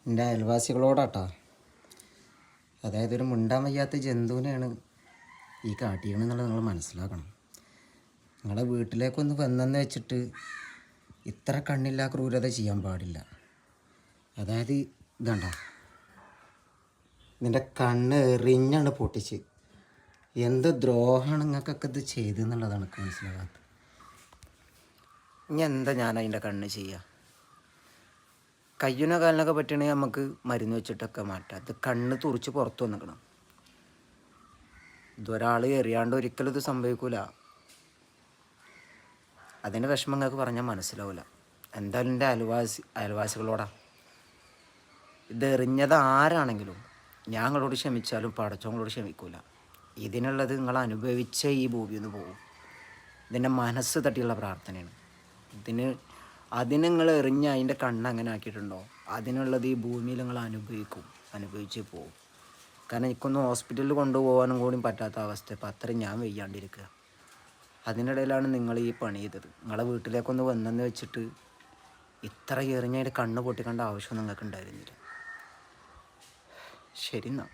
എൻ്റെ അയൽവാസികളോടാട്ടാ. അതായത് ഒരു മുണ്ടാൻ വയ്യാത്ത ജന്തുവിനെയാണ് ഈ കാട്ടിയണെന്നുള്ളത് നിങ്ങൾ മനസ്സിലാക്കണം. നിങ്ങളെ വീട്ടിലേക്കൊന്ന് വന്നെന്ന് വെച്ചിട്ട് ഇത്ര കണ്ണില്ലാ ക്രൂരത ചെയ്യാൻ പാടില്ല. അതായത് ഇതണ്ട, നിൻ്റെ കണ്ണ് എറിഞ്ഞാണ് പൊട്ടിച്ച്. എന്ത് ദ്രോഹമാണ് നിങ്ങൾക്കൊക്കെ ഇത് ചെയ്തെന്നുള്ളതാണ് എനിക്ക് മനസ്സിലാകാത്തത്. ഇനി എന്താ ഞാൻ അതിൻ്റെ കണ്ണ് ചെയ്യുക? കയ്യിനോ കാലിനൊക്കെ പറ്റണമെങ്കിൽ നമുക്ക് മരുന്ന് വെച്ചിട്ടൊക്കെ മാറ്റാം. ഇത് കണ്ണ് തുറിച്ച് പുറത്ത് വന്നിക്കണം. ഇതൊരാൾ എറിയാണ്ട് ഒരിക്കലും ഇത് സംഭവിക്കില്ല. അതിൻ്റെ വിഷമം നിങ്ങൾക്ക് പറഞ്ഞാൽ മനസ്സിലാവില്ല. എന്തായാലും എൻ്റെ അയൽവാസികളോടാ, ഇത് എറിഞ്ഞത് ആരാണെങ്കിലും ഞങ്ങളോട് ക്ഷമിച്ചാലും പടച്ചവങ്ങളോട് ക്ഷമിക്കില്ല. ഇതിനുള്ളത് നിങ്ങൾ അനുഭവിച്ച ഈ ഭൂമിയിൽ നിന്ന് പോകും. ഇതിൻ്റെ മനസ്സ് തട്ടിയുള്ള പ്രാർത്ഥനയാണ്. അതിന് നിങ്ങൾ എറിഞ്ഞ് അതിൻ്റെ കണ്ണ് അങ്ങനെ ആക്കിയിട്ടുണ്ടോ, അതിനുള്ളത് ഈ ഭൂമിയിൽ നിങ്ങൾ അനുഭവിച്ച് പോകും. കാരണം എനിക്കൊന്ന് ഹോസ്പിറ്റലിൽ കൊണ്ടുപോകാനും കൂടി പറ്റാത്ത അവസ്ഥ. ഇപ്പം അത്രയും ഞാൻ വയ്യാണ്ടിരിക്കുക. അതിനിടയിലാണ് നിങ്ങൾ ഈ പണി ചെയ്തത്. നിങ്ങളെ വീട്ടിലേക്കൊന്ന് വന്നെന്ന് വെച്ചിട്ട് ഇത്ര എറിഞ്ഞ അതിൻ്റെ കണ്ണ് പൊട്ടിക്കേണ്ട ആവശ്യം നിങ്ങൾക്ക് ഉണ്ടായിരുന്നില്ല. ശരി എന്നാ.